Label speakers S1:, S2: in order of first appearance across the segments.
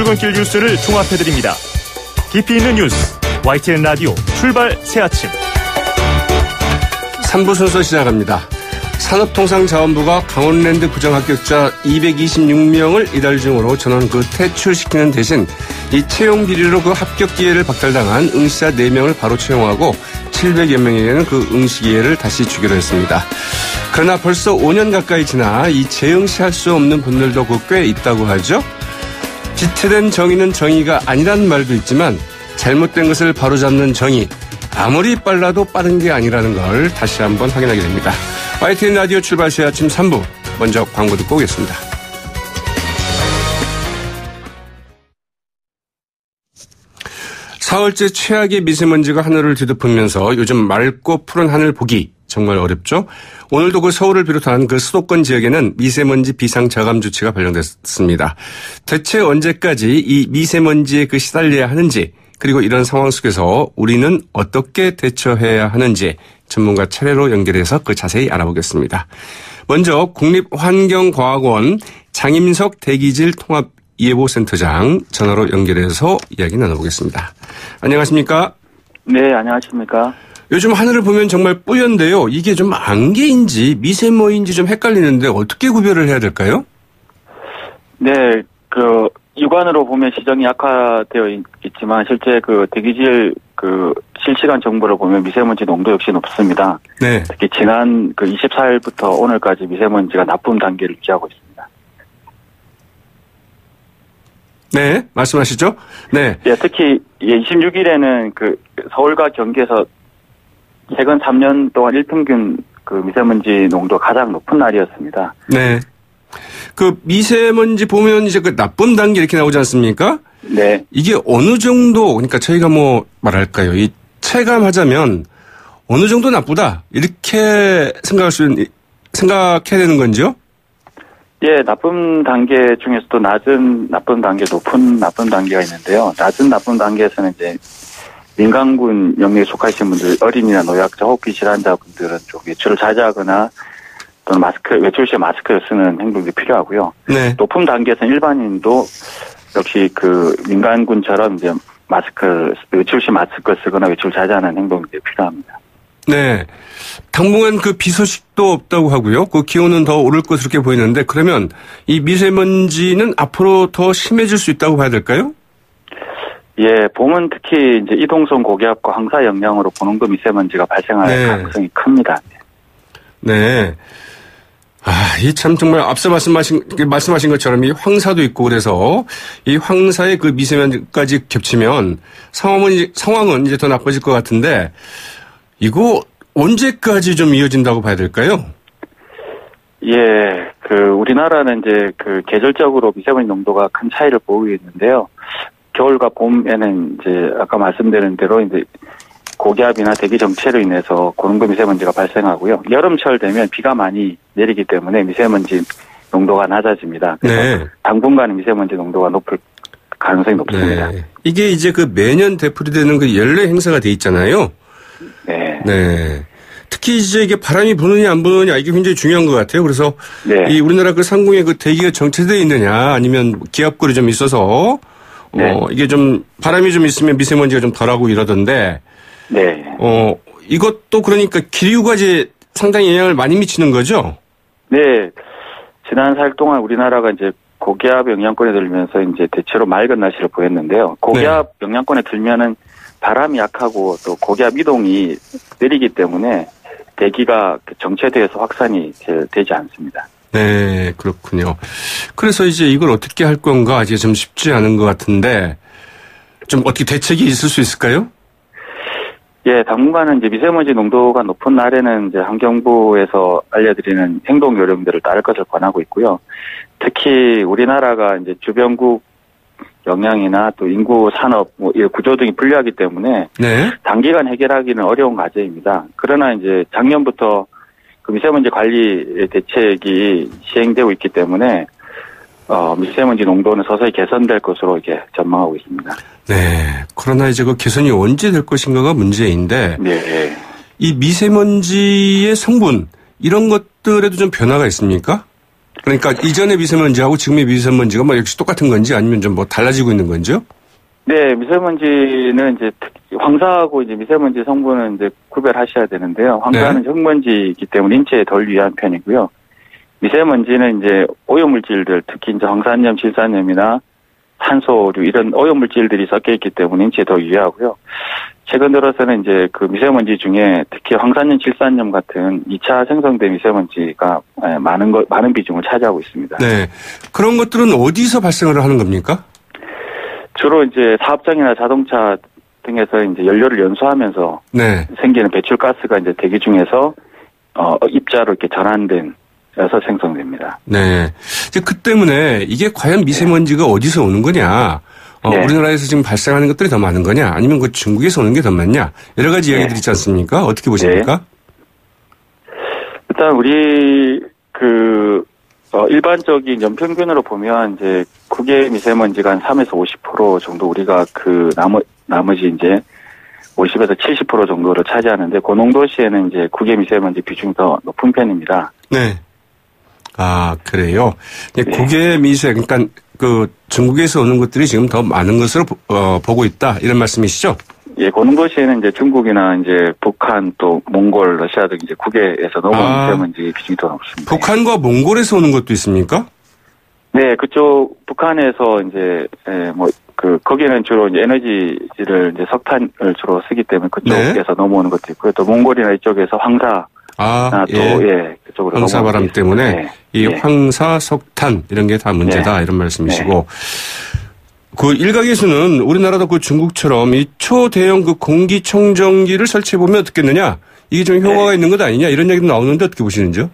S1: 출근길 뉴스를 종합해드립니다. 깊이 있는 뉴스 YTN 라디오 출발 새아침
S2: 3부 순서 시작합니다. 산업통상자원부가 강원랜드 부정합격자 226명을 이달 중으로 전원 퇴출시키는 대신 이 채용 비리로 합격 기회를 박탈당한 응시자 4명을 바로 채용하고 700여 명에게는 응시 기회를 다시 주기로 했습니다. 그러나 벌써 5년 가까이 지나 이 재응시할 수 없는 분들도 꽤 있다고 하죠. 지체된 정의는 정의가 아니라는 말도 있지만 잘못된 것을 바로잡는 정의, 아무리 빨라도 빠른 게 아니라는 걸 다시 한번 확인하게 됩니다. YTN 라디오 출발 시 아침 3부, 먼저 광고 듣고 오겠습니다. 사흘째 최악의 미세먼지가 하늘을 뒤덮으면서 요즘 맑고 푸른 하늘 보기 정말 어렵죠. 오늘도 서울을 비롯한 수도권 지역에는 미세먼지 비상저감 조치가 발령됐습니다. 대체 언제까지 이 미세먼지에 시달려야 하는지, 그리고 이런 상황 속에서 우리는 어떻게 대처해야 하는지 전문가 차례로 연결해서 자세히 알아보겠습니다. 먼저 국립환경과학원 장임석 대기질 통합예보센터장 전화로 연결해서 이야기 나눠보겠습니다. 안녕하십니까?
S3: 네, 안녕하십니까? 요즘
S2: 하늘을 보면 정말 뿌연데요. 이게 좀 안개인지 미세먼지인지 좀 헷갈리는데 어떻게 구별을 해야 될까요?
S3: 네, 육안으로 보면 시정이 약화되어 있지만 실제 대기질 실시간 정보를 보면 미세먼지 농도 역시 높습니다.
S2: 네.
S3: 특히 지난 24일부터 오늘까지 미세먼지가 나쁨 단계를 유지하고 있습니다.
S2: 네, 말씀하시죠? 네.
S3: 예, 특히 26일에는 서울과 경기에서 최근 3년 동안 일평균 미세먼지 농도 가장 높은 날이었습니다.
S2: 네. 미세먼지 보면 이제 나쁨 단계 이렇게 나오지 않습니까?
S3: 네.
S2: 이게 어느 정도, 그러니까 저희가 말할까요? 체감하자면 어느 정도 나쁘다. 이렇게 생각해야 되는 건지요?
S3: 예, 나쁨 단계 중에서도 낮은 나쁨 단계, 높은 나쁨 단계가 있는데요. 낮은 나쁨 단계에서는 이제 민간군 영역에 속하신 분들, 어린이나 노약자, 호흡기 질환자분들은 좀 외출을 자제하거나 또는 외출 시에 마스크를 쓰는 행동이 필요하고요.
S2: 네.
S3: 높은 단계에서는 일반인도 역시 민간군처럼 이제 외출 시 마스크를 쓰거나 외출 자제하는 행동이 필요합니다.
S2: 네. 당분간 비 소식도 없다고 하고요. 기온은 더 오를 것으로 이렇게 보이는데, 그러면 이 미세먼지는 앞으로 더 심해질 수 있다고 봐야 될까요?
S3: 예, 봄은 특히 이제 이동성 고기압과 황사 영향으로 보능도 미세먼지가 발생할 가능성이 큽니다.
S2: 네. 참 정말 앞서 말씀하신 것처럼 이 황사도 있고 그래서 이 황사의 미세먼지까지 겹치면 상황은 이제 더 나빠질 것 같은데, 이거 언제까지 좀 이어진다고 봐야 될까요?
S3: 예, 우리나라는 이제 계절적으로 미세먼지 농도가 큰 차이를 보이고 있는데요. 겨울과 봄에는 이제 아까 말씀드린 대로 이제 고기압이나 대기 정체로 인해서 고농도 미세먼지가 발생하고요. 여름철 되면 비가 많이 내리기 때문에 미세먼지 농도가 낮아집니다. 그래서
S2: 네.
S3: 당분간은 미세먼지 농도가 높을 가능성이 높습니다.
S2: 네. 이게 이제 매년 되풀이되는 연례 행사가 돼 있잖아요.
S3: 네.
S2: 네. 특히 이제 이게 바람이 부느냐 안 부느냐 이게 굉장히 중요한 것 같아요. 그래서
S3: 네.
S2: 이 우리나라 상공에 대기가 정체되어 있느냐 아니면 기압골이 좀 있어서
S3: 네.
S2: 이게 좀 바람이 좀 있으면 미세먼지가 좀 덜하고 이러던데.
S3: 네.
S2: 이것도 그러니까 기류가 이제 상당히 영향을 많이 미치는 거죠?
S3: 네. 지난 4일 동안 우리나라가 이제 고기압 영향권에 들면서 이제 대체로 맑은 날씨를 보였는데요. 고기압 영향권에 들면은 바람이 약하고 또 고기압 이동이 느리기 때문에 대기가 정체돼서 확산이 되지 않습니다.
S2: 네, 그렇군요. 그래서 이제 이걸 어떻게 할 건가 이제 좀 쉽지 않은 것 같은데 좀 어떻게 대책이 있을 수 있을까요?
S3: 예, 당분간은 이제 미세먼지 농도가 높은 날에는 이제 환경부에서 알려드리는 행동 요령들을 따를 것을 권하고 있고요. 특히 우리나라가 이제 주변국 영향이나 또 인구 산업 구조 등이 불리하기 때문에
S2: 네.
S3: 단기간 해결하기는 어려운 과제입니다. 그러나 이제 작년부터 미세먼지 관리 대책이 시행되고 있기 때문에 미세먼지 농도는 서서히 개선될 것으로 이렇게 전망하고 있습니다.
S2: 네. 그러나 이제 개선이 언제 될 것인가가 문제인데.
S3: 네.
S2: 이 미세먼지의 성분 이런 것들에도 좀 변화가 있습니까? 그러니까 이전의 미세먼지하고 지금의 미세먼지가 뭐 역시 똑같은 건지 아니면 좀 뭐 달라지고 있는 건지요?
S3: 네, 미세먼지는 이제 황사하고 이제 미세먼지 성분은 이제 구별하셔야 되는데요. 황사는 흙먼지이기 때문에 인체에 덜 유해한 편이고요. 미세먼지는 이제 오염물질들, 특히 이제 황산염, 질산염이나 탄소류 이런 오염물질들이 섞여 있기 때문에 인체에 더 유해하고요. 최근 들어서는 이제 그 미세먼지 중에 특히 황산염, 질산염 같은 2차 생성된 미세먼지가 많은 비중을 차지하고 있습니다.
S2: 네. 그런 것들은 어디서 발생을 하는 겁니까? 주로
S3: 이제 사업장이나 자동차 등에서 이제 연료를 연소하면서 생기는 배출가스가 이제 대기 중에서 입자로 이렇게 전환돼서 생성됩니다.
S2: 네. 이제 그 때문에 이게 과연 미세먼지가 어디서 오는 거냐? 우리나라에서 지금 발생하는 것들이 더 많은 거냐? 아니면 그 중국에서 오는 게 더 많냐? 여러 가지 이야기들이 있지 않습니까? 어떻게 보십니까?
S3: 일단 우리 일반적인 연평균으로 보면 이제 국외 미세먼지가 한 3에서 50% 정도 우리가 나머지 이제 50에서 70% 정도를 차지하는데 고농도시에는 이제 국외 미세먼지 비중이 더 높은 편입니다.
S2: 네. 아, 그래요? 국외 미세, 그러니까 그 중국에서 오는 것들이 지금 더 많은 것으로 보고 있다. 이런 말씀이시죠?
S3: 예, 고농도시에는 이제 중국이나 이제 북한 또 몽골, 러시아 등 이제 국외에서 넘어오는 미세먼지 비중이 더 높습니다.
S2: 북한과 몽골에서 오는 것도 있습니까?
S3: 네, 그쪽 북한에서 이제 거기는 주로 이제 에너지를 이제 석탄을 주로 쓰기 때문에 그쪽에서 넘어오는 것도 있고요. 또 몽골이나 이쪽에서 황사 그쪽으로
S2: 황사바람 때문에 이 황사, 석탄 이런 게 다 문제다 이런 말씀이시고 그 일각에서는 우리나라도 그 중국처럼 이 초대형 그 공기청정기를 설치해 보면 어떻겠느냐 이게 좀 효과가 있는 것 아니냐 이런 얘기도 나오는데 어떻게 보시는지요?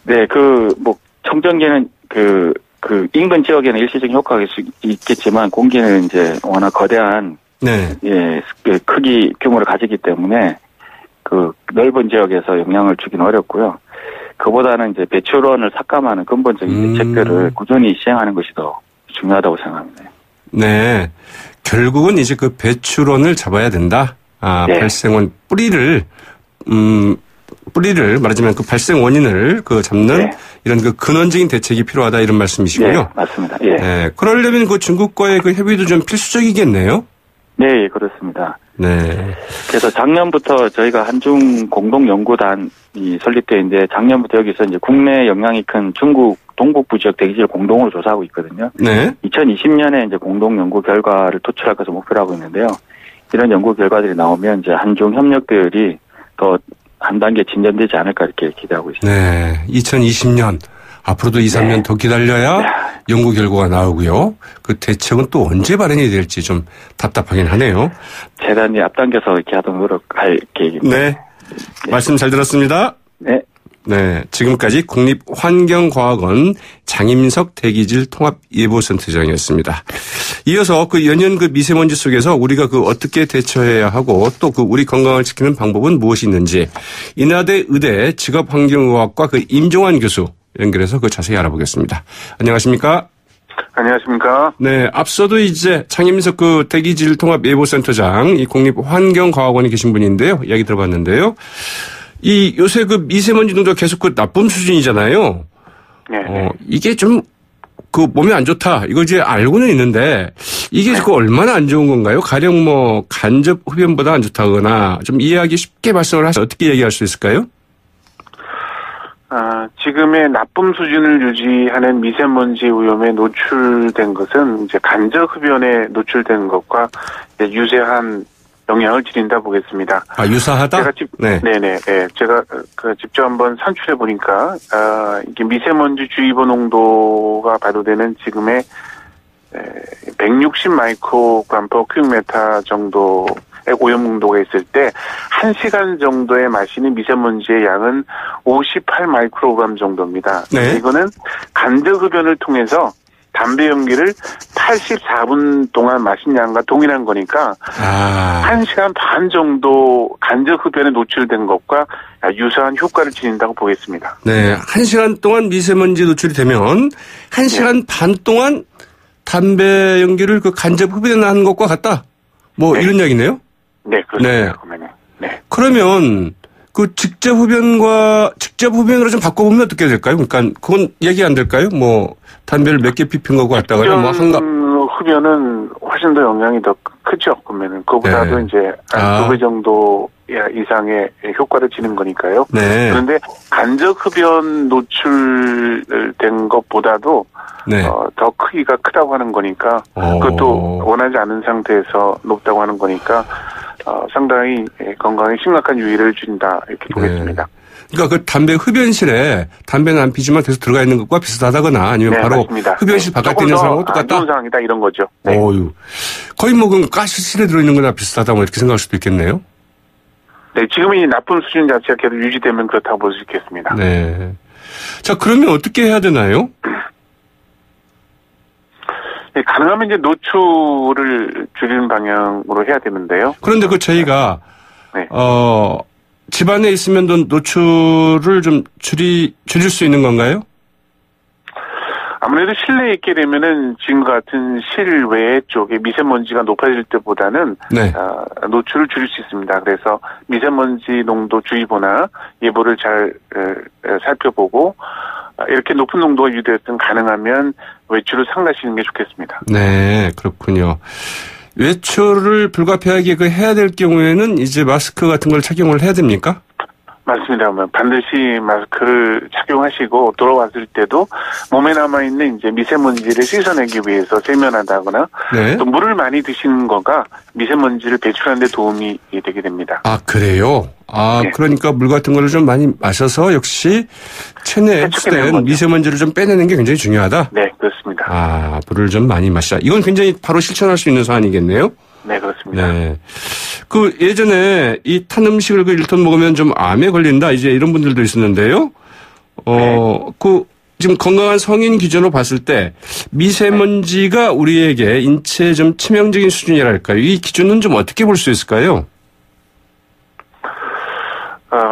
S2: 네,
S3: 청정기는 인근 지역에는 일시적인 효과가 있겠지만 공기는 이제 워낙 거대한 크기 규모를 가지기 때문에 그 넓은 지역에서 영향을 주기는 어렵고요. 그보다는 이제 배출원을 삭감하는 근본적인 대책들을 꾸준히 시행하는 것이 더 중요하다고 생각합니다. 네.
S2: 결국은 이제 그 배출원을 잡아야 된다. 발생원 뿌리를 말하자면 그 발생 원인을 잡는 이런 그 근원적인 대책이 필요하다 이런 말씀이시고요.
S3: 네, 맞습니다. 예.
S2: 그러려면 그 중국과의 그 협의도 좀 필수적이겠네요.
S3: 네, 그렇습니다.
S2: 네.
S3: 그래서 작년부터 저희가 한중 공동연구단이 설립되어 있는데 작년부터 여기서 이제 국내 영향이 큰 중국 동북부 지역 대기질을 공동으로 조사하고 있거든요.
S2: 네.
S3: 2020년에 이제 공동 연구 결과를 도출할 것을 목표로 하고 있는데요. 이런 연구 결과들이 나오면 이제 한중 협력들이 더 한 단계 진전되지 않을까 이렇게 기대하고 있습니다.
S2: 네. 2020년 앞으로도 2, 3년 더 기다려야 연구 결과가 나오고요. 그 대책은 또 언제 발행이 될지 좀 답답하긴 하네요.
S3: 재단이 앞당겨서 이렇게 하도록 노력할 계획입니다.
S2: 네. 말씀 잘 들었습니다.
S3: 네.
S2: 네. 지금까지 국립환경과학원 장임석 대기질 통합예보센터장이었습니다. 이어서 그 연연 그 미세먼지 속에서 우리가 그 어떻게 대처해야 하고 또 그 우리 건강을 지키는 방법은 무엇이 있는지 인하대 의대 직업환경의학과 그 임종환 교수 연결해서 그 자세히 알아보겠습니다. 안녕하십니까?
S4: 안녕하십니까?
S2: 네. 앞서도 이제 장임석 그 대기질 통합예보센터장 이 국립환경과학원에 계신 분인데요. 이야기 들어봤는데요. 이 요새 그 미세먼지 농도가 계속 그 나쁨 수준이잖아요.
S4: 네.
S2: 이게 좀 그 몸에 안 좋다. 이거 이제 알고는 있는데 이게 그 얼마나 안 좋은 건가요? 가령 뭐 간접 흡연보다 안 좋다거나 좀 이해하기 쉽게 발성을 하셔서 어떻게 얘기할 수 있을까요?
S4: 지금의 나쁨 수준을 유지하는 미세먼지 오염에 노출된 것은 이제 간접 흡연에 노출된 것과 유사한 영향을 지닌다 보겠습니다.
S2: 유사하다?
S4: 제가 직접 한번 산출해 보니까, 이게 미세먼지 주의보 농도가 발효되는 지금의 160 마이크로그램 per 큐빅미터 정도의 오염 농도가 있을 때 1시간 정도에 마시는 미세먼지의 양은 58 마이크로그램 정도입니다.
S2: 네.
S4: 이거는 간접 흡연을 통해서 담배 연기를 84분 동안 마신 양과 동일한 거니까 1시간 반 정도 간접 흡연에 노출된 것과 유사한 효과를 지닌다고 보겠습니다.
S2: 네, 1시간 동안 미세먼지 노출이 되면 1시간 반 동안 담배 연기를 그 간접 흡연하는 것과 같다. 이런 이야기네요.
S4: 네, 그렇습니다.
S2: 네. 그러면 그 직접 흡연으로 좀 바꿔보면 어떻게 될까요? 그러니까 그건 얘기 안 될까요? 뭐 담배를 몇 개 피핀 거고 왔다가요. 뭐 한갑.
S4: 흡연은 훨씬 더 영향이 더 크죠. 그러면은 그보다도
S2: 네.
S4: 이제 한 2배 정도 이상의 효과를 지는 거니까요.
S2: 네.
S4: 그런데 간접 흡연 노출된 것보다도
S2: 네.
S4: 더 크기가 크다고 하는 거니까 그것도 원하지 않은 상태에서 높다고 하는 거니까 상당히 건강에 심각한 유의를 준다 이렇게 보겠습니다.
S2: 네. 그러니까 그 담배 흡연실에 담배는 안 피지만 계속 들어가 있는 것과 비슷하다거나 아니면
S4: 네,
S2: 바로
S4: 맞습니다.
S2: 흡연실 바깥에 있는 사람하고 똑같다.
S4: 안 좋은 상황이다 이런 거죠. 네.
S2: 어유. 거의 뭐 그 가스실에 들어있는 거나 비슷하다 뭐 이렇게 생각할 수도 있겠네요.
S4: 네, 지금 이 나쁜 수준 자체가 계속 유지되면 그렇다고 볼 수 있겠습니다.
S2: 네. 자, 그러면 어떻게 해야 되나요?
S4: 네, 가능하면 이제 노출을 줄이는 방향으로 해야 되는데요.
S2: 그런데 그 저희가
S4: 네.
S2: 집 안에 있으면 노출을 좀 줄일 수 있는 건가요?
S4: 아무래도 실내에 있게 되면은 지금과 같은 실외 쪽에 미세먼지가 높아질 때보다는
S2: 네.
S4: 노출을 줄일 수 있습니다. 그래서 미세먼지 농도 주의보나 예보를 잘 살펴보고 이렇게 높은 농도가 유지되었든 가능하면 외출을 삼가시는 게 좋겠습니다.
S2: 네, 그렇군요. 외출을 불가피하게 해야 될 경우에는 이제 마스크 같은 걸 착용을 해야 됩니까?
S4: 맞습니다. 반드시 마스크를 착용하시고 돌아왔을 때도 몸에 남아있는 이제 미세먼지를 씻어내기 위해서 세면하다거나
S2: 네.
S4: 또 물을 많이 드시는 거가 미세먼지를 배출하는 데 도움이 되게 됩니다.
S2: 아, 그래요?
S4: 네.
S2: 그러니까 물 같은 거를 좀 많이 마셔서 역시 체내에 흡수된 미세먼지를 좀 빼내는 게 굉장히 중요하다?
S4: 네, 그렇습니다.
S2: 물을 좀 많이 마시자. 이건 굉장히 바로 실천할 수 있는 사안이겠네요?
S4: 네, 그렇습니다.
S2: 네. 그 예전에 이 탄 음식을 1톤 먹으면 좀 암에 걸린다. 이제 이런 분들도 있었는데요. 지금 건강한 성인 기준으로 봤을 때 미세먼지가 우리에게 인체에 좀 치명적인 수준이랄까요? 이 기준은 좀 어떻게 볼 수 있을까요?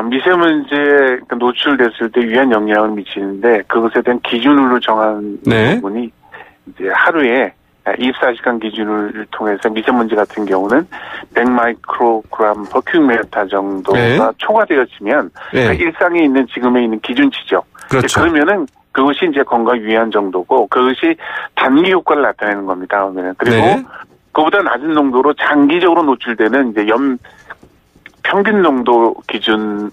S4: 미세먼지에 노출됐을 때 유한 영향을 미치는데 그것에 대한 기준으로 정한
S2: 네.
S4: 부분이 이제 하루에 24시간 기준을 통해서 미세먼지 같은 경우는 100 마이크로그램 per 큐빅미터 정도가
S2: 네.
S4: 초과되었으면
S2: 네.
S4: 일상에 있는 지금에 있는 기준치죠.
S2: 그렇죠.
S4: 그러면은 그것이 이제 건강 유의한 정도고 그것이 단기 효과를 나타내는 겁니다. 그리고
S2: 네.
S4: 그보다 낮은 농도로 장기적으로 노출되는 이제 평균 농도 기준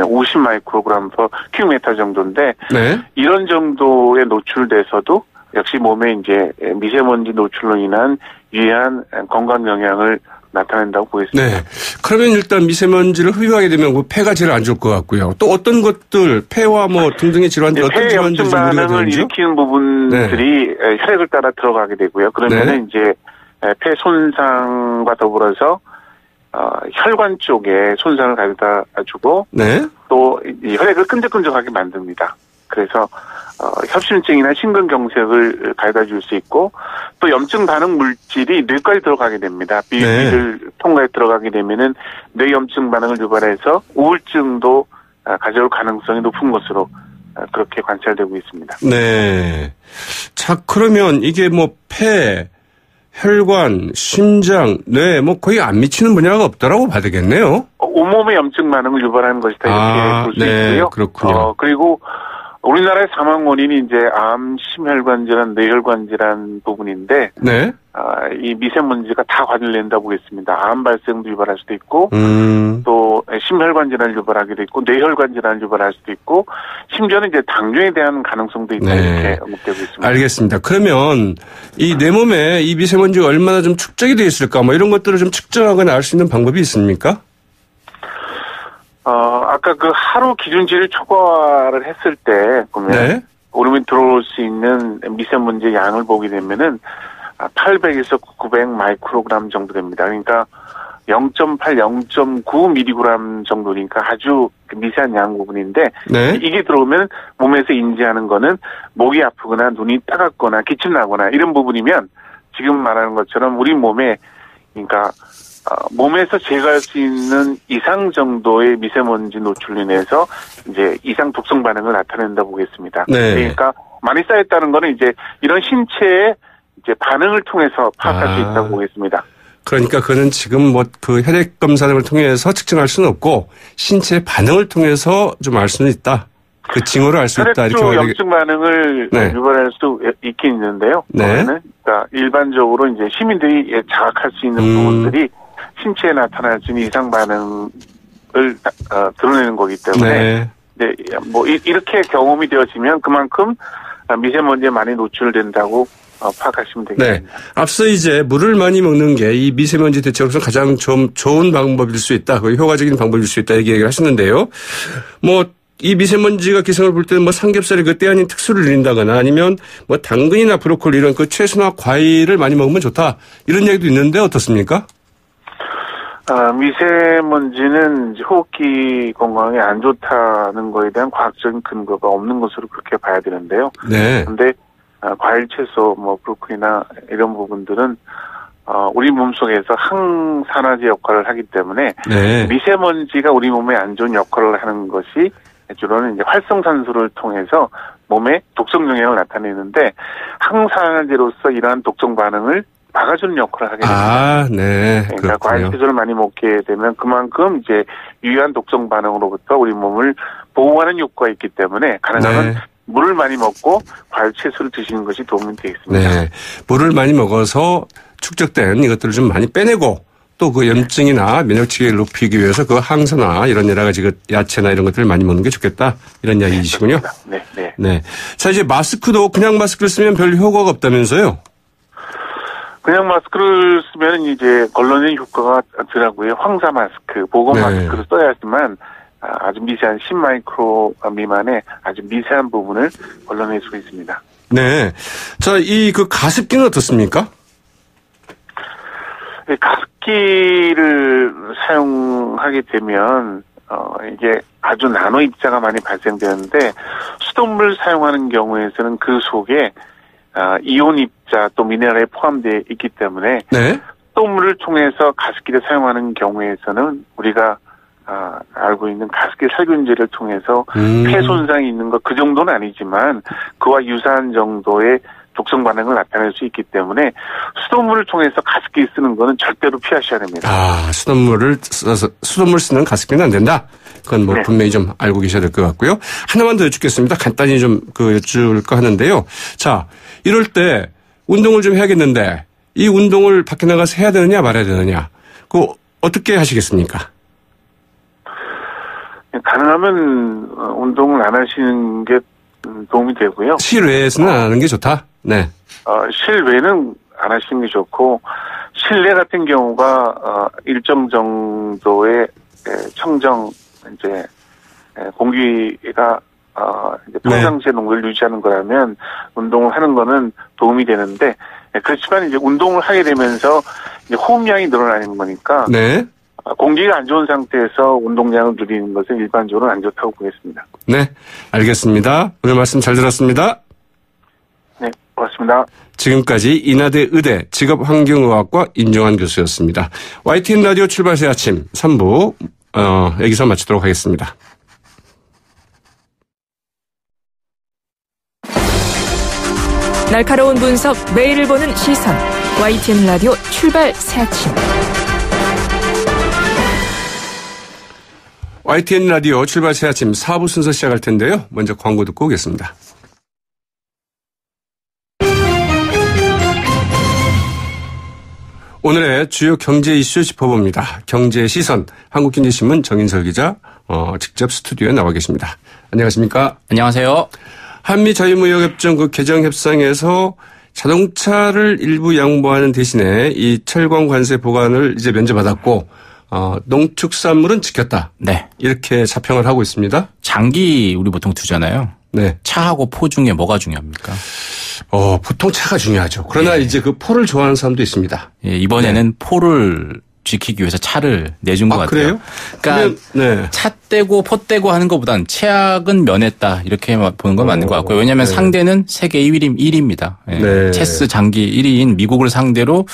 S4: 50 마이크로그램 per 큐빅미터 정도인데
S2: 네.
S4: 이런 정도에 노출돼서도 역시 몸에 이제 미세먼지 노출로 인한 유해한 건강 영향을 나타낸다고 보겠습니다.
S2: 네. 그러면 일단 미세먼지를 흡입하게 되면 폐가 제일 안 좋을 것 같고요. 또 어떤 것들, 폐와 뭐 등등의 질환들, 어떤
S4: 폐
S2: 질환들이
S4: 염증
S2: 우리가
S4: 반응을
S2: 되는지요?
S4: 일으키는 부분들이 혈액을 따라 들어가게 되고요. 그러면은 이제 폐 손상과 더불어서 혈관 쪽에 손상을 가져다 주고
S2: 네.
S4: 또 혈액을 끈적끈적하게 만듭니다. 그래서 협심증이나 심근경색을 가져다 줄 수 있고 또 염증 반응 물질이 뇌까지 들어가게 됩니다. 비위를 통과해 들어가게 되면은 뇌 염증 반응을 유발해서 우울증도 가져올 가능성이 높은 것으로 그렇게 관찰되고 있습니다.
S2: 네. 자, 그러면 이게 뭐 폐, 혈관, 심장, 뇌 뭐 거의 안 미치는 분야가 없다라고 봐야 되겠네요.
S4: 온몸의 염증 반응을 유발하는 것이다 이렇게 볼 수 있고요.
S2: 그렇군요.
S4: 그리고 우리나라의 사망 원인이 이제 암, 심혈관 질환, 뇌혈관 질환 부분인데
S2: 네.
S4: 이 미세먼지가 다 관련된다고 보겠습니다. 암 발생도 유발할 수도 있고 또 심혈관 질환을 유발하기도 있고 뇌혈관 질환을 유발할 수도 있고 심지어는 이제 당뇨에 대한 가능성도 있다 이렇게 언급되고 있습니다.
S2: 알겠습니다. 그러면 이 내 몸에 이 미세먼지가 얼마나 좀 축적이 되어 있을까 뭐 이런 것들을 좀 측정하거나 알 수 있는 방법이 있습니까?
S4: 아까 그 하루 기준치를 초과를 했을 때 보면 우리 몸에 들어올 수 있는 미세먼지 양을 보게 되면은 800에서 900 마이크로그램 정도 됩니다. 그러니까 0.8, 0.9 미리그램 정도니까 아주 미세한 양 부분인데 이게 들어오면 몸에서 인지하는 거는 목이 아프거나 눈이 따갑거나 기침 나거나 이런 부분이면 지금 말하는 것처럼 우리 몸에 그러니까 몸에서 제거할 수 있는 이상 정도의 미세먼지 노출로 인해서 이제 이상 독성 반응을 나타낸다고 보겠습니다. 그러니까 많이 쌓였다는 거는 이제 이런 신체의 이제 반응을 통해서 파악할 수 있다고 보겠습니다.
S2: 그러니까 그는 지금 뭐 그 혈액 검사를 통해서 측정할 수는 없고 신체 반응을 통해서 좀 알 수는 있다. 그 징후를 알 수 있다.
S4: 이렇게 염증 반응을
S2: 네.
S4: 유발할 수 있긴 있는데요.
S2: 네.
S4: 그러니까 일반적으로 이제 시민들이 자각할 수 있는 부분들이 신체에 나타날 수 있는 이상 반응을 드러내는 거기 때문에 네, 뭐 이렇게 경험이 되어지면 그만큼 미세먼지에 많이 노출된다고 파악하시면 되겠습니다.
S2: 네. 앞서 이제 물을 많이 먹는 게 이 미세먼지 대책으로서 가장 좀 좋은 방법일 수 있다. 거의 효과적인 방법일 수 있다. 이렇게 얘기를 하셨는데요. 뭐 이 미세먼지가 기승을 부릴 때는 뭐 삼겹살에 그 때 아닌 특수를 늘린다거나 아니면 뭐 당근이나 브로콜리 이런 그 채소나 과일을 많이 먹으면 좋다. 이런 얘기도 있는데 어떻습니까?
S4: 미세먼지는 호흡기 건강에 안 좋다는 거에 대한 과학적인 근거가 없는 것으로 그렇게 봐야 되는데요.
S2: 네.
S4: 그런데 과일, 채소, 뭐 브로콜리나 이런 부분들은 우리 몸속에서 항산화제 역할을 하기 때문에
S2: 네.
S4: 미세먼지가 우리 몸에 안 좋은 역할을 하는 것이 주로는 이제 활성산소를 통해서 몸에 독성 영향을 나타내는데 항산화제로서 이러한 독성 반응을 막아주는 역할을 하게 됩니다.
S2: 네.
S4: 그러니까 과일, 채소를 많이 먹게 되면 그만큼 이제 유해한 독성 반응으로부터 우리 몸을 보호하는 효과가 있기 때문에 가능하면 물을 많이 먹고 과일, 채소를 드시는 것이 도움이 되겠습니다.
S2: 네. 물을 많이 먹어서 축적된 이것들을 좀 많이 빼내고 또 그 염증이나 면역체계를 높이기 위해서 그 항산화 이런 여러 가지 그 야채나 이런 것들을 많이 먹는 게 좋겠다. 이런 이야기이시군요.
S4: 네, 네.
S2: 네. 자, 이제 마스크도 그냥 마스크를 쓰면 별 효과가 없다면서요?
S4: 그냥 마스크를 쓰면 이제 걸러내는 효과가 덜하고요. 황사 마스크, 보건 마스크를 써야지만 아주 미세한 10마이크로 미만의 아주 미세한 부분을 걸러낼 수가 있습니다.
S2: 네. 자, 이 그 가습기는 어떻습니까?
S4: 가습기를 사용하게 되면 이게 아주 나노 입자가 많이 발생되는데 수돗물 사용하는 경우에서는 그 속에 이온 입자 또 미네랄에 포함되어 있기 때문에 수돗물을 통해서 가습기를 사용하는 경우에서는 우리가 알고 있는 가습기 살균제를 통해서 폐 손상이 있는 것 그 정도는 아니지만 그와 유사한 정도의 독성 반응을 나타낼 수 있기 때문에 수돗물을 통해서 가습기 쓰는 거는 절대로 피하셔야 됩니다.
S2: 수돗물 쓰는 가습기는 안 된다. 그건 뭐 분명히 좀 알고 계셔야 될 것 같고요. 하나만 더 여쭙겠습니다. 간단히 좀 여쭐까 하는데요. 자, 이럴 때 운동을 좀 해야겠는데 이 운동을 밖에 나가서 해야 되느냐 말아야 되느냐. 그거 어떻게 하시겠습니까?
S4: 가능하면 운동을 안 하시는 게 도움이 되고요.
S2: 실외에서는 안 하는 게 좋다. 네.
S4: 실외는 안 하시는 게 좋고 실내 같은 경우가 일정 정도의 청정 이제 공기가 이제 평상시의 농도를 유지하는 거라면 운동을 하는 거는 도움이 되는데 그렇지만 이제 운동을 하게 되면서 이제 호흡량이 늘어나는 거니까. 공기가 안 좋은 상태에서 운동량을 늘리는 것은 일반적으로 안 좋다고 보겠습니다.
S2: 네, 알겠습니다. 오늘 말씀 잘 들었습니다.
S4: 네, 고맙습니다.
S2: 지금까지 인하대 의대 직업환경의학과 임종환 교수였습니다. YTN 라디오 출발 새 아침 3부 여기서 마치도록 하겠습니다.
S5: 날카로운 분석, 매일을 보는 시선. YTN 라디오 출발 새 아침.
S2: YTN 라디오 출발 새 아침 4부 순서 시작할 텐데요. 먼저 광고 듣고 오겠습니다. 오늘의 주요 경제 이슈 짚어봅니다. 경제 시선, 한국경제신문 정인설 기자 직접 스튜디오에 나와 계십니다. 안녕하십니까?
S6: 안녕하세요.
S2: 한미 자유무역협정 그 개정 협상에서 자동차를 일부 양보하는 대신에 이 철강 관세 보관을 이제 면제받았고 농축산물은 지켰다.
S6: 네.
S2: 이렇게 자평을 하고 있습니다.
S6: 장기 우리 보통 두잖아요.
S2: 네.
S6: 차하고 포 중에 뭐가 중요합니까?
S2: 보통 차가 중요하죠. 그러나 이제 그 포를 좋아하는 사람도 있습니다.
S6: 예, 이번에는 포를 지키기 위해서 차를 내준 것 같아요.
S2: 그래요?
S6: 그러니까 차 떼고 포 떼고 하는 것보단 최악은 면했다 이렇게 보는 건 맞는 것 같고요. 왜냐하면 상대는 세계 1위입니다. 예. 체스 장기 1위인 미국을 상대로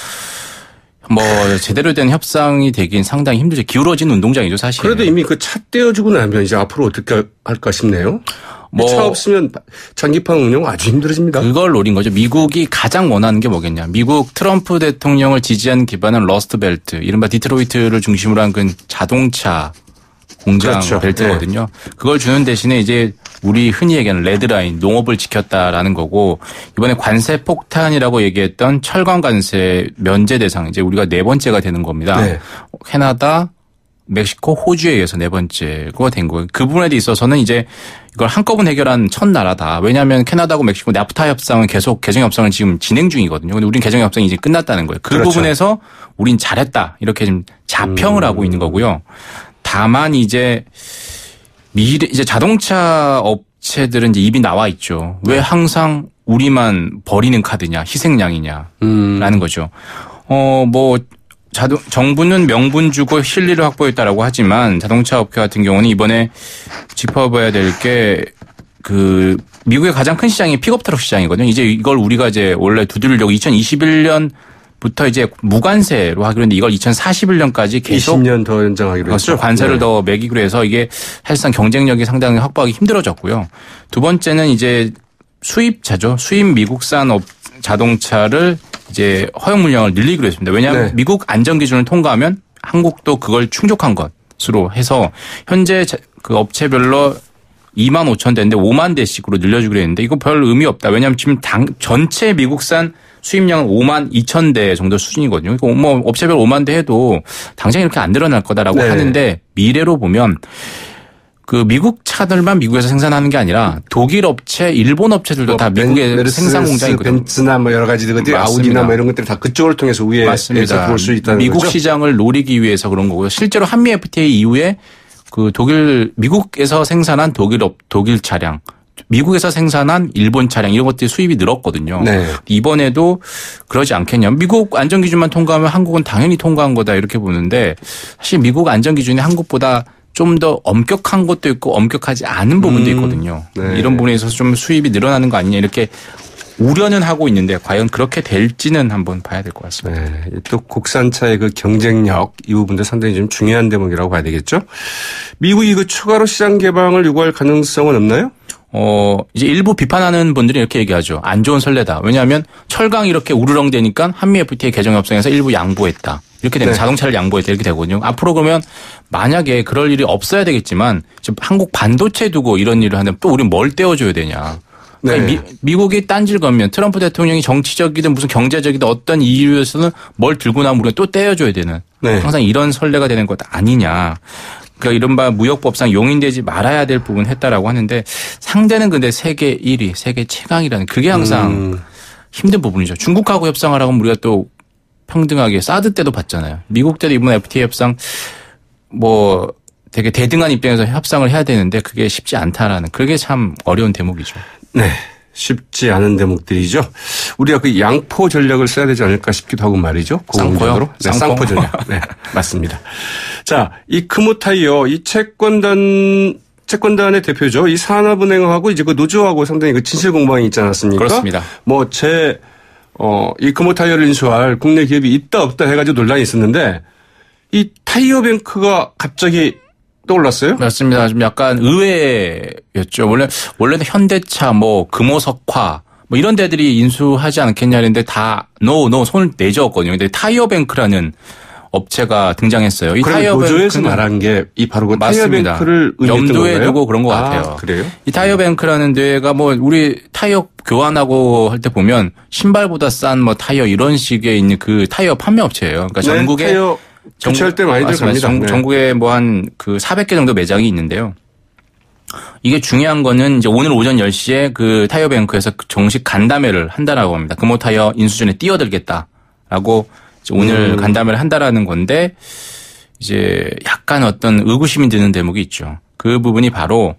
S6: 제대로 된 협상이 되긴 상당히 힘들죠. 기울어진 운동장이죠, 사실.
S2: 그래도 이미 그 차 떼어주고 나면 이제 앞으로 어떻게 할까 싶네요. 차 없으면 장기판 운영 아주 힘들어집니다.
S6: 그걸 노린 거죠. 미국이 가장 원하는 게 뭐겠냐. 미국 트럼프 대통령을 지지한 기반은 러스트벨트, 이른바 디트로이트를 중심으로 한 그 자동차 공장
S2: 그렇죠.
S6: 벨트거든요. 네. 그걸 주는 대신에 이제 우리 흔히 얘기하는 레드라인, 농업을 지켰다라는 거고, 이번에 관세 폭탄이라고 얘기했던 철강 관세 면제 대상, 이제 우리가 4번째가 되는 겁니다. 네. 캐나다, 멕시코, 호주에 의해서 4번째가 된 거예요. 그 부분에 있어서는 이제 이걸 한꺼번에 해결한 첫 나라다. 왜냐하면 캐나다하고 멕시코 나프타 협상은 계속 개정 협상을 지금 진행 중이거든요. 근데 우린 개정 협상이 이제 끝났다는 거예요. 그 그렇죠. 부분에서 우린 잘했다. 이렇게 좀 자평을 하고 있는 거고요. 다만 이제 이제 자동차 업체들은 이제 입이 나와 있죠. 왜 항상 우리만 버리는 카드냐, 희생양이냐라는 거죠. 정부는 명분 주고 실리를 확보했다라고 하지만 자동차 업계 같은 경우는 이번에 짚어봐야 될 게 그 미국의 가장 큰 시장이 픽업 트럭 시장이거든요. 이제 이걸 우리가 이제 원래 두드리려고 2021년부터 이제 무관세로 하기로 했는데 이걸 2041년까지 계속
S2: 20년 더 연장하기로 했죠.
S6: 관세를 더 매기기로 해서 이게 사실상 경쟁력이 상당히 확보하기 힘들어졌고요. 두 번째는 이제 수입차죠. 수입 미국산 자동차를 이제 허용 물량을 늘리기로 했습니다. 왜냐하면 미국 안전 기준을 통과하면 한국도 그걸 충족한 것으로 해서 현재 그 업체별로 2만 5천 대인데 5만 대씩으로 늘려주기로 했는데 이거 별 의미 없다. 왜냐하면 지금 전체 미국산 수입량은 5만 2천 대 정도 수준이거든요. 그러니까 뭐 업체별 5만 대 해도 당장 이렇게 안 늘어날 거다라고 하는데 미래로 보면 그 미국 차들만 미국에서 생산하는 게 아니라 독일 업체, 일본 업체들도 다 미국의 생산 공장이거든요.
S2: 벤츠나 뭐 여러 가지 것들이 아우디나 뭐 이런 것들이 다 그쪽을 통해서 우회해서 볼 수 있다는
S6: 미국
S2: 거죠?
S6: 시장을 노리기 위해서 그런 거고요. 실제로 한미 FTA 이후에 그 미국에서 생산한 독일 차량, 미국에서 생산한 일본 차량 이런 것들이 수입이 늘었거든요. 네. 이번에도 그러지 않겠냐. 미국 안전기준만 통과하면 한국은 당연히 통과한 거다 이렇게 보는데 사실 미국 안전기준이 한국보다 좀 더 엄격한 것도 있고 엄격하지 않은 부분도 있거든요. 네. 이런 부분에 있어서 좀 수입이 늘어나는 거 아니냐 이렇게 우려는 하고 있는데 과연 그렇게 될지는 한번 봐야 될 것 같습니다.
S2: 네. 또 국산차의 그 경쟁력 이 부분도 상당히 좀 중요한 대목이라고 봐야 되겠죠. 미국이 그 추가로 시장 개방을 요구할 가능성은 없나요?
S6: 이제 일부 비판하는 분들이 이렇게 얘기하죠. 안 좋은 선례다. 왜냐하면 철강이 이렇게 우르렁대니까 한미 FTA 개정 협상에서 일부 양보했다. 이렇게 되면 자동차를 양보했다 이렇게 되거든요. 앞으로 그러면 만약에 그럴 일이 없어야 되겠지만 지금 한국 반도체 두고 이런 일을 하면 또 우리 뭘 떼어줘야 되냐. 그러니까 미국이 딴질 걸면 트럼프 대통령이 정치적이든 무슨 경제적이든 어떤 이유에서는 뭘 들고 나면 우리가 또 떼어줘야 되는 항상 이런 선례가 되는 것 아니냐. 그러니까 이른바 무역법상 용인되지 말아야 될 부분 했다라고 하는데 상대는 근데 세계 1위, 세계 최강이라는 그게 항상 힘든 부분이죠. 중국하고 협상을 하면 우리가 또 평등하게 사드 때도 봤잖아요. 미국 때도 이번 FTA 협상 뭐 되게 대등한 입장에서 협상을 해야 되는데 그게 쉽지 않다라는 그게 참 어려운 대목이죠.
S2: 네. 쉽지 않은 대목들이죠. 우리가 그 양포 전략을 써야 되지 않을까 싶기도 하고 말이죠.
S6: 쌍포요?
S2: 네, 쌍포 전략. 네, 맞습니다. 자, 이 금호타이어 이 채권단의 대표죠. 이 산업은행하고 이제 그 노조하고 상당히 그 진실 공방이 있지 않았습니까?
S6: 그렇습니다.
S2: 뭐 이 금호타이어를 인수할 국내 기업이 있다 없다 해가지고 논란이 있었는데 이 타이어뱅크가 갑자기 떠올랐어요?
S6: 맞습니다. 좀 약간 의외였죠. 원래는 현대차, 뭐 금호석화, 뭐 이런 데들이 인수하지 않겠냐 했는데 다 손을 내저었거든요. 근데 타이어뱅크라는 업체가 등장했어요. 이
S2: 타이어뱅크에서 말한 게 이 바로 그 타이어뱅크를
S6: 염두에 두고 그런 것 같아요.
S2: 그래요?
S6: 이 타이어뱅크라는 데가 뭐 우리 타이어 교환하고 할 때 보면 신발보다 싼 뭐 타이어 이런 식의 있는 그 타이어 판매 업체예요. 그러니까 전국에
S2: 타이어 교체할 때 많이 들어갑니다.
S6: 전국에 뭐 한 그 400개 정도 매장이 있는데요. 이게 중요한 거는 이제 오늘 오전 10시에 그 타이어뱅크에서 정식 간담회를 한다라고 합니다. 금호타이어 인수전에 뛰어들겠다라고 오늘 간담회를 한다라는 건데 이제 약간 어떤 의구심이 드는 대목이 있죠. 그 부분이 바로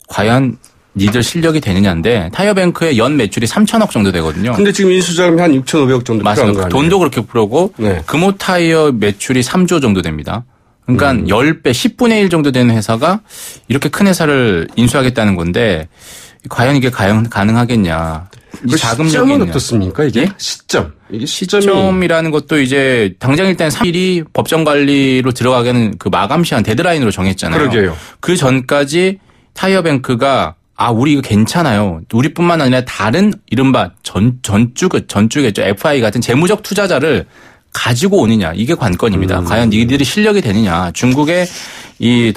S6: 과연 니들 실력이 되느냐인데 타이어뱅크의 연 매출이 3천억 정도 되거든요.
S2: 근데 지금 인수자금이 한 6,500억 정도 필요한 거 아니에요?
S6: 돈도 그렇게 풀고 금호타이어 매출이 3조 정도 됩니다. 그러니까 10배, 10분의 1 정도 되는 회사가 이렇게 큰 회사를 인수하겠다는 건데 과연 이게 가능하겠냐.
S2: 시점은 어떻습니까 이게? 시점. 이게
S6: 시점이라는 것도 이제 당장 일단 3일이 법정 관리로 들어가게는 그 마감 시한 데드라인으로 정했잖아요.
S2: 그러게요.
S6: 그 전까지 타이어뱅크가 우리 이거 괜찮아요. 우리뿐만 아니라 다른 이른바 전주겠죠. FI 같은 재무적 투자자를 가지고 오느냐. 이게 관건입니다. 과연 이들이 실력이 되느냐. 중국의 이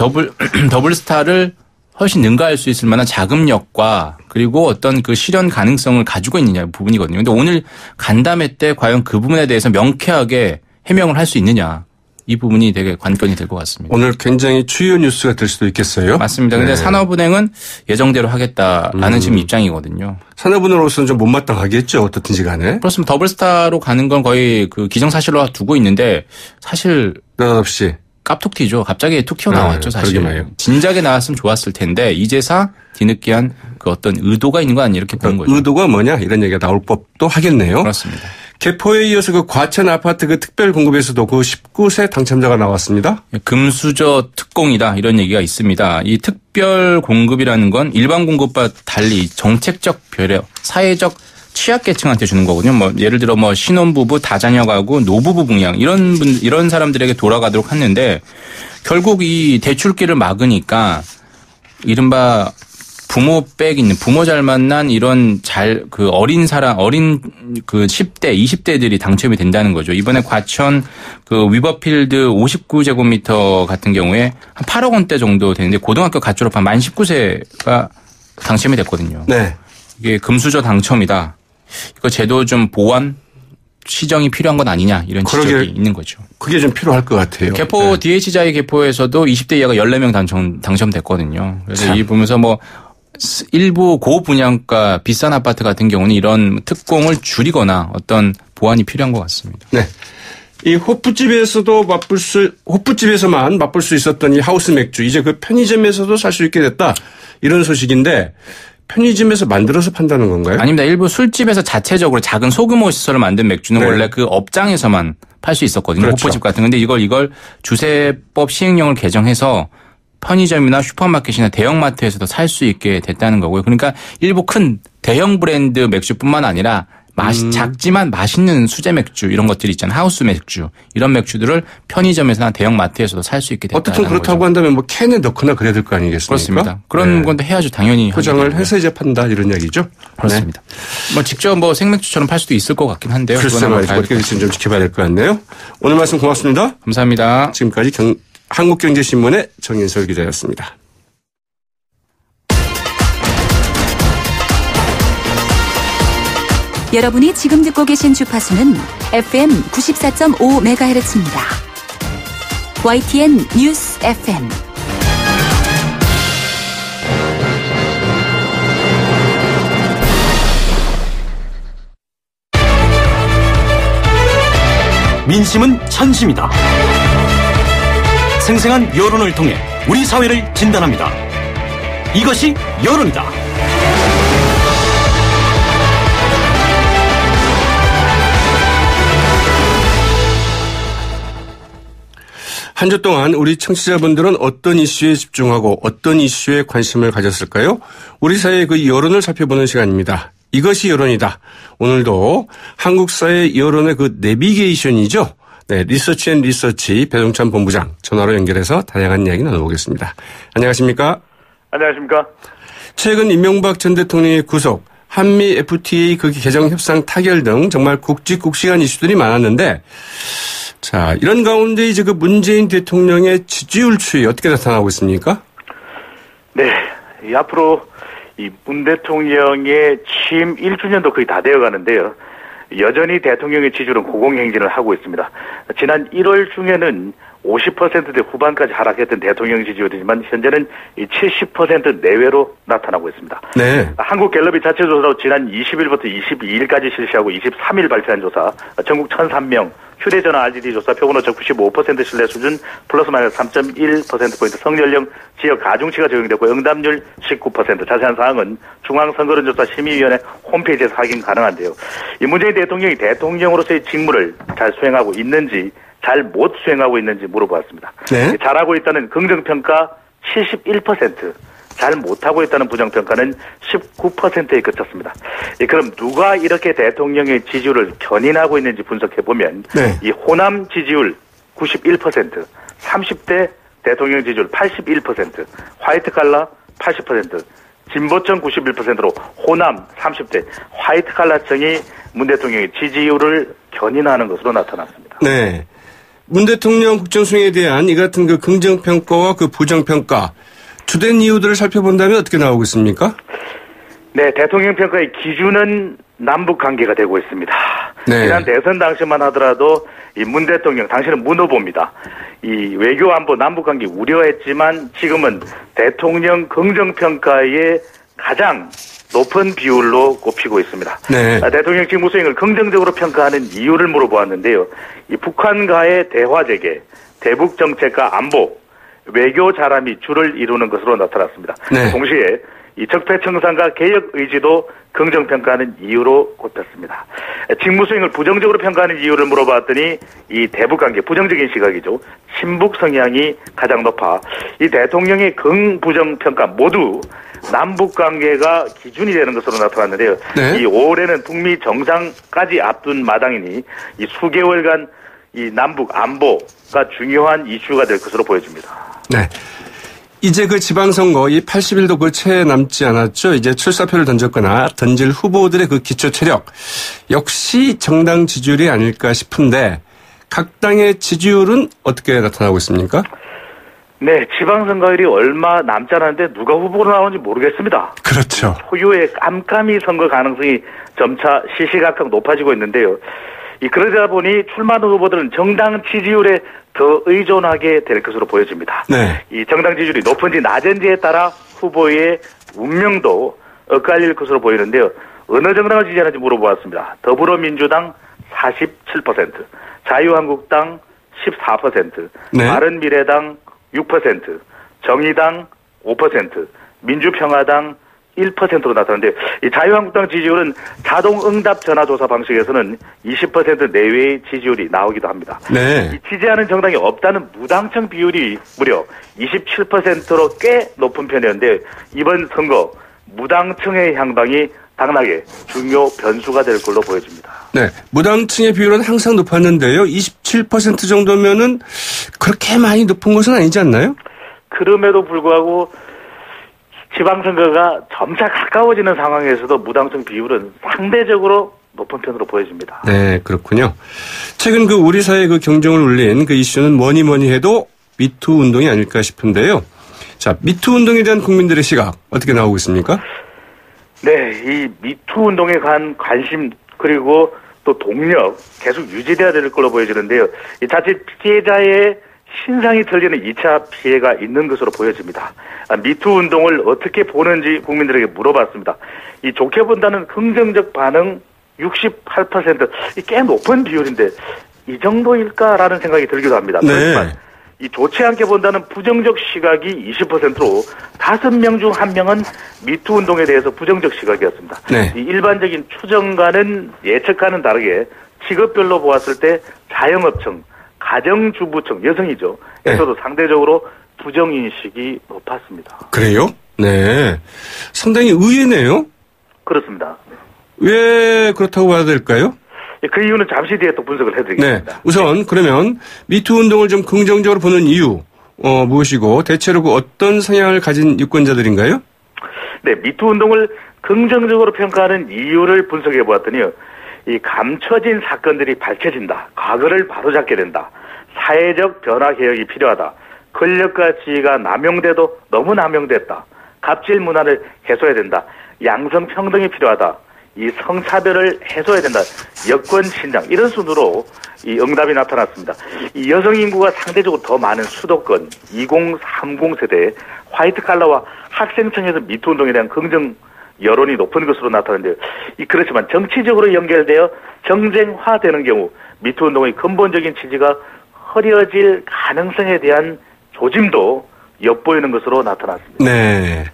S6: 더블스타를 훨씬 능가할 수 있을 만한 자금력과 그리고 어떤 그 실현 가능성을 가지고 있느냐 부분이거든요. 근데 오늘 간담회 때 과연 그 부분에 대해서 명쾌하게 해명을 할 수 있느냐. 이 부분이 되게 관건이 될 것 같습니다.
S2: 오늘 굉장히 주요 뉴스가 될 수도 있겠어요.
S6: 맞습니다. 그런데 산업은행은 예정대로 하겠다라는 지금 입장이거든요.
S2: 산업은행으로서는 좀 못마땅하겠죠. 어떻든지 간에.
S6: 그렇습니다. 더블스타로 가는 건 거의 그 기정사실로 두고 있는데 사실
S2: 없이
S6: 깝툭튀죠. 갑자기 툭 튀어나왔죠. 사실.
S2: 말이에요.
S6: 진작에 나왔으면 좋았을 텐데 이제사 뒤늦게한 그 어떤 의도가 있는 거 아니냐 이렇게 보는 거죠.
S2: 의도가 뭐냐 이런 얘기가 나올 법도 하겠네요.
S6: 그렇습니다.
S2: 개포에 이어서 그 과천 아파트 그 특별 공급에서도 그 19세 당첨자가 나왔습니다.
S6: 금수저 특공이다 이런 얘기가 있습니다. 이 특별 공급이라는 건 일반 공급과 달리 정책적 배려, 사회적 취약계층한테 주는 거거든요. 뭐 예를 들어 뭐 신혼부부, 다자녀 가구, 노부부 분양 이런 사람들에게 돌아가도록 했는데 결국 이 대출기를 막으니까 이른바 부모 잘 만난 이런 어린 그 10대, 20대들이 당첨이 된다는 거죠. 이번에 과천 그 위버필드 59제곱미터 같은 경우에 한 8억 원대 정도 되는데 고등학교 갓 졸업한 만 19세가 당첨이 됐거든요.
S2: 네.
S6: 이게 금수저 당첨이다. 이거 제도 좀 보완, 시정이 필요한 건 아니냐 이런 지적이 있는 거죠.
S2: 그게 좀 필요할 것 같아요.
S6: 개포 DH자의 개포에서도 20대 이하가 14명 당첨됐거든요. 그래서
S2: 참.
S6: 이 보면서 뭐 일부 고분양가 비싼 아파트 같은 경우는 이런 특공을 줄이거나 어떤 보완이 필요한 것 같습니다.
S2: 네. 이 호프집에서만 맛볼 수 있었던 이 하우스 맥주 이제 그 편의점에서도 살 수 있게 됐다. 이런 소식인데 편의점에서 만들어서 판다는 건가요?
S6: 아닙니다. 일부 술집에서 자체적으로 작은 소규모 시설을 만든 맥주는 원래 그 업장에서만 팔 수 있었거든요.
S2: 그렇죠.
S6: 호프집 같은 건데 이걸 주세법 시행령을 개정해서 편의점이나 슈퍼마켓이나 대형마트에서도 살 수 있게 됐다는 거고요. 그러니까 일부 큰 대형 브랜드 맥주뿐만 아니라 작지만 맛있는 수제 맥주 이런 것들이 있잖아요. 하우스 맥주 이런 맥주들을 편의점에서나 대형마트에서도 살 수 있게 됐다는 거죠.
S2: 어떻든 그렇다고 한다면 뭐 캔에 넣거나 그래야 될 거 아니겠습니까?
S6: 그렇습니다. 그런 건데 해야죠. 당연히.
S2: 포장을 해서 이제 판다 이런 얘기죠.
S6: 그렇습니다. 네. 뭐 직접 뭐 생맥주처럼 팔 수도 있을 것 같긴 한데요.
S2: 글쎄 말이죠. 어떻게 될지 좀 지켜봐야 될 것 같네요. 오늘 말씀 고맙습니다.
S6: 감사합니다.
S2: 지금까지 한국경제신문의 정인솔 기자였습니다.
S7: 여러분이 지금 듣고 계신 주파수는 FM 94.5MHz입니다. YTN 뉴스 FM.
S8: 민심은 천심이다. 생생한 여론을 통해 우리 사회를 진단합니다. 이것이 여론이다.
S2: 한 주 동안 우리 청취자분들은 어떤 이슈에 집중하고 어떤 이슈에 관심을 가졌을까요? 우리 사회의 그 여론을 살펴보는 시간입니다. 이것이 여론이다. 오늘도 한국 사회 여론의 그 내비게이션이죠. 네, 리서치 배동찬 본부장 전화로 연결해서 다양한 이야기 나눠보겠습니다. 안녕하십니까?
S9: 안녕하십니까?
S2: 최근 이명박 전 대통령의 구속, 한미 FTA 그 개정 협상 타결 등 정말 굵직굵직한 이슈들이 많았는데 자, 이런 가운데 이제 그 문재인 대통령의 지지율 추이 어떻게 나타나고 있습니까?
S9: 네, 앞으로 이 문 대통령의 취임 1주년도 거의 다 되어 가는데요. 여전히 대통령의 지지율은 고공행진을 하고 있습니다. 지난 1월 중에는 50%대 후반까지 하락했던 대통령 지지율이지만 현재는 70% 내외로 나타나고 있습니다.
S2: 네.
S9: 한국갤럽이 자체 조사로 지난 20일부터 22일까지 실시하고 23일 발표한 조사, 전국 1,003명, 휴대전화 RGD 조사, 표본오차 95% 신뢰 수준, 플러스 마이너스 3.1%포인트, 성연령, 지역 가중치가 적용되고 응답률 19%. 자세한 사항은 중앙선거론조사 심의위원회 홈페이지에서 확인 가능한데요. 이 문재인 대통령이 대통령으로서의 직무를 잘 수행하고 있는지, 잘 못 수행하고 있는지 물어보았습니다.
S2: 네.
S9: 잘하고 있다는 긍정평가 71%, 잘 못하고 있다는 부정평가는 19%에 그쳤습니다. 그럼 누가 이렇게 대통령의 지지율을 견인하고 있는지 분석해보면
S2: 네.
S9: 이 호남 지지율 91%, 30대 대통령 지지율 81%, 화이트 칼라 80%, 진보층 91%로 호남 30대 화이트 칼라층이 문 대통령의 지지율을 견인하는 것으로 나타났습니다.
S2: 네. 문 대통령 국정수행에 대한 이 같은 그 긍정평가와 그 부정평가, 주된 이유들을 살펴본다면 어떻게 나오고 있습니까?
S9: 네, 대통령 평가의 기준은 남북 관계가 되고 있습니다.
S2: 네.
S9: 지난 대선 당시만 하더라도 이 문 대통령, 당시는 문 후보입니다. 이 외교 안보 남북 관계 우려했지만 지금은 대통령 긍정평가의 가장 높은 비율로 꼽히고 있습니다.
S2: 네.
S9: 대통령 직무 수행을 긍정적으로 평가하는 이유를 물어보았는데요. 이 북한과의 대화 재개, 대북 정책과 안보, 외교 잘함이 주를 이루는 것으로 나타났습니다.
S2: 네.
S9: 동시에 이 적폐청산과 개혁 의지도 긍정평가하는 이유로 꼽혔습니다. 직무 수행을 부정적으로 평가하는 이유를 물어봤더니 이 대북관계 부정적인 시각이죠. 친북 성향이 가장 높아 이 대통령의 긍부정평가 모두 남북관계가 기준이 되는 것으로 나타났는데요.
S2: 네.
S9: 이 5월에는 북미 정상까지 앞둔 마당이니 이 수개월간 이 남북 안보가 중요한 이슈가 될 것으로 보여집니다.
S2: 네. 이제 그 지방선거 이 80일도 그 채 남지 않았죠. 이제 출사표를 던졌거나 던질 후보들의 그 기초 체력 역시 정당 지지율이 아닐까 싶은데 각 당의 지지율은 어떻게 나타나고 있습니까?
S9: 네, 지방선거일이 얼마 남지 않았는데 누가 후보로 나오는지 모르겠습니다.
S2: 그렇죠.
S9: 소유의 깜깜이 선거 가능성이 점차 시시각각 높아지고 있는데요. 그러다 보니 출마하는 후보들은 정당 지지율에 더 의존하게 될 것으로 보여집니다.
S2: 네.
S9: 이 정당 지지율이 높은지 낮은지에 따라 후보의 운명도 엇갈릴 것으로 보이는데요. 어느 정당을 지지하는지 물어보았습니다. 더불어민주당 47%, 자유한국당 14%,
S2: 네.
S9: 바른미래당 6%, 정의당 5%, 민주평화당 1%로 나타났는데 이 자유한국당 지지율은 자동응답 전화조사 방식에서는 20% 내외의 지지율이 나오기도 합니다.
S2: 네.
S9: 이 지지하는 정당이 없다는 무당층 비율이 무려 27%로 꽤 높은 편이었는데 이번 선거 무당층의 향방이 당락의 중요 변수가 될 걸로 보여집니다.
S2: 네, 무당층의 비율은 항상 높았는데요. 27% 정도면은 그렇게 많이 높은 것은 아니지 않나요?
S9: 그럼에도 불구하고 지방선거가 점차 가까워지는 상황에서도 무당층 비율은 상대적으로 높은 편으로 보여집니다.
S2: 네, 그렇군요. 최근 그 우리 사회 그 경종을 울린 그 이슈는 뭐니 해도 미투 운동이 아닐까 싶은데요. 자, 미투 운동에 대한 국민들의 시각 어떻게 나오고 있습니까?
S9: 네, 이 미투 운동에 관한 관심 그리고 또 동력 계속 유지돼야 될 걸로 보여지는데요. 이 자칫 피해자의 신상이 털리는 2차 피해가 있는 것으로 보여집니다. 미투 운동을 어떻게 보는지 국민들에게 물어봤습니다. 이 좋게 본다는 긍정적 반응 68%, 꽤 높은 비율인데 이 정도일까라는 생각이 들기도 합니다.
S2: 네.
S9: 그렇지만 이 좋지 않게 본다는 부정적 시각이 20%로 5명 중 1명은 미투 운동에 대해서 부정적 시각이었습니다.
S2: 네.
S9: 이 일반적인 추정과는 예측과는 다르게 직업별로 보았을 때 자영업층, 가정주부층, 여성이죠. 에서도 네. 상대적으로 부정인식이 높았습니다.
S2: 그래요? 네. 상당히 의외네요?
S9: 그렇습니다.
S2: 왜 그렇다고 봐야 될까요?
S9: 그 이유는 잠시 뒤에 또 분석을 해드리겠습니다.
S2: 네. 우선 그러면 미투 운동을 좀 긍정적으로 보는 이유 무엇이고 대체로 그 어떤 성향을 가진 유권자들인가요?
S9: 네. 미투 운동을 긍정적으로 평가하는 이유를 분석해 보았더니요. 이 감춰진 사건들이 밝혀진다. 과거를 바로잡게 된다. 사회적 변화 개혁이 필요하다. 권력과 지위가 남용돼도 너무 남용됐다. 갑질 문화를 해소해야 된다. 양성평등이 필요하다. 이 성차별을 해소해야 된다. 여권 신장 이런 순으로 이 응답이 나타났습니다. 이 여성 인구가 상대적으로 더 많은 수도권 2030 세대의 화이트 칼라와 학생층에서 미투 운동에 대한 긍정 여론이 높은 것으로 나타나는데요. 그렇지만 정치적으로 연결되어 정쟁화되는 경우 미투 운동의 근본적인 취지가 흐려질 가능성에 대한 조짐도 엿보이는 것으로 나타났습니다.
S2: 네.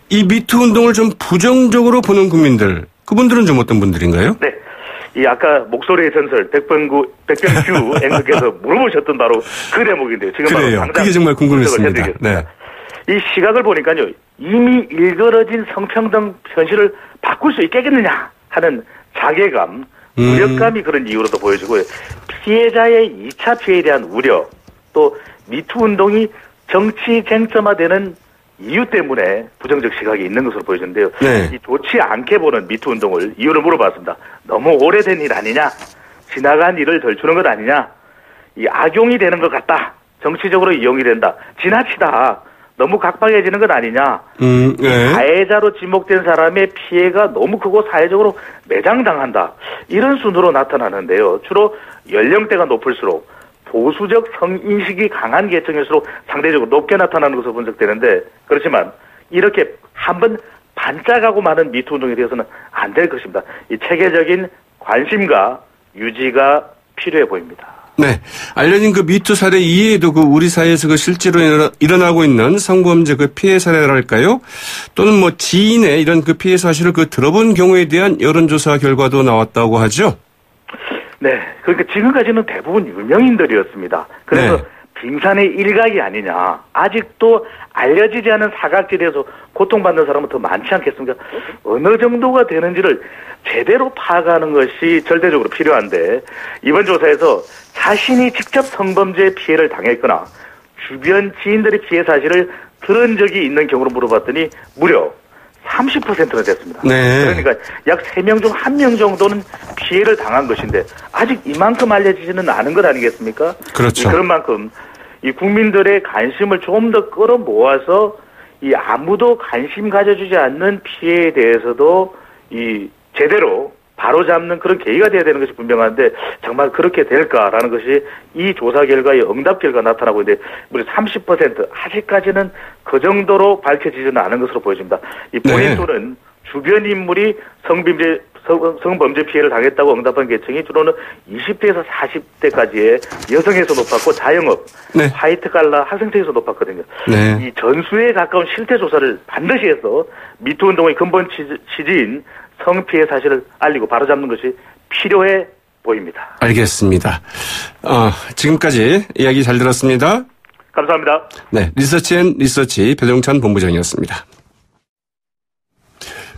S2: 이 미투 운동을 좀 부정적으로 보는 국민들, 그분들은 좀 어떤 분들인가요?
S9: 네. 이 아까 목소리의 전설 백병규 앵커께서 물어보셨던 바로 그 대목인데요. 지금
S2: 그래요.
S9: 바로
S2: 그게 정말 궁금했습니다. 네.
S9: 이 시각을 보니까요. 이미 일그러진 성평등 현실을 바꿀 수 있겠느냐 하는 자괴감, 무력감이 그런 이유로도 보여지고요. 피해자의 2차 피해에 대한 우려, 또 미투 운동이 정치 쟁점화되는 이유 때문에 부정적 시각이 있는 것으로 보여지는데요.
S2: 네.
S9: 이 좋지 않게 보는 미투 운동을 이유를 물어봤습니다. 너무 오래된 일 아니냐? 지나간 일을 덜추는 것 아니냐? 이 악용이 되는 것 같다. 정치적으로 이용이 된다. 지나치다. 너무 각박해지는 것 아니냐.
S2: 네.
S9: 가해자로 지목된 사람의 피해가 너무 크고 사회적으로 매장당한다. 이런 순으로 나타나는데요. 주로 연령대가 높을수록 보수적 성인식이 강한 계층일수록 상대적으로 높게 나타나는 것으로 분석되는데, 그렇지만 이렇게 한번 반짝하고 마는 미투 운동에 대해서는 안 될 것입니다. 이 체계적인 관심과 유지가 필요해 보입니다.
S2: 네. 알려진 그 미투 사례 이외에도 그 우리 사회에서 그 실제로 일어나고 있는 성범죄 그 피해 사례랄까요? 또는 뭐 지인의 이런 그 피해 사실을 그 들어본 경우에 대한 여론조사 결과도 나왔다고 하죠?
S9: 네. 그러니까 지금까지는 대부분 유명인들이었습니다. 그래서 네. 빙산의 일각이 아니냐. 아직도 알려지지 않은 사각지대에서 고통받는 사람은 더 많지 않겠습니까? 어느 정도가 되는지를 제대로 파악하는 것이 절대적으로 필요한데, 이번 조사에서 자신이 직접 성범죄 피해를 당했거나 주변 지인들의 피해 사실을 들은 적이 있는 경우로 물어봤더니 무려 30%나 됐습니다.
S2: 네.
S9: 그러니까 약 3명 중 1명 정도는 피해를 당한 것인데 아직 이만큼 알려지지는 않은 것 아니겠습니까?
S2: 그렇죠.
S9: 그런 만큼 이 국민들의 관심을 좀 더 끌어모아서 이 아무도 관심 가져주지 않는 피해에 대해서도 이 제대로 바로잡는 그런 계기가 돼야 되는 것이 분명한데, 정말 그렇게 될까라는 것이 이 조사 결과의 응답 결과 나타나고 있는데, 무려 30% 아직까지는 그 정도로 밝혀지지는 않은 것으로 보여집니다. 이 포인트는 네. 주변 인물이 성범죄 피해를 당했다고 응답한 계층이 주로는 20대에서 40대까지의 여성에서 높았고, 자영업, 네. 화이트 칼라 학생층에서 높았거든요.
S2: 네.
S9: 이 전수에 가까운 실태 조사를 반드시 해서 미투 운동의 근본 취지인 성피해 사실을 알리고 바로잡는 것이 필요해 보입니다.
S2: 알겠습니다. 지금까지 이야기 잘 들었습니다.
S9: 감사합니다.
S2: 네, 리서치 배종찬 본부장이었습니다.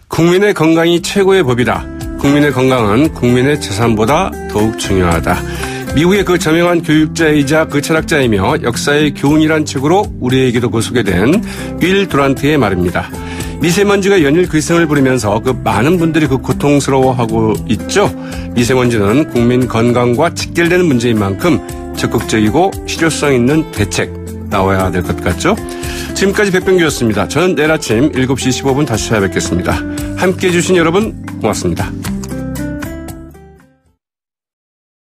S2: 국민의 건강이 최고의 법이다. 국민의 건강은 국민의 재산보다 더욱 중요하다. 미국의 그 저명한 교육자이자 그 철학자이며 역사의 교훈이란 책으로 우리에게도 그 소개된 윌 두란트의 말입니다. 미세먼지가 연일 글썽을 부리면서 그 많은 분들이 그 고통스러워하고 있죠. 미세먼지는 국민 건강과 직결되는 문제인 만큼 적극적이고 실효성 있는 대책 나와야 될 것 같죠. 지금까지 백병규였습니다. 저는 내일 아침 7시 15분 다시 찾아뵙겠습니다. 함께해 주신 여러분 고맙습니다.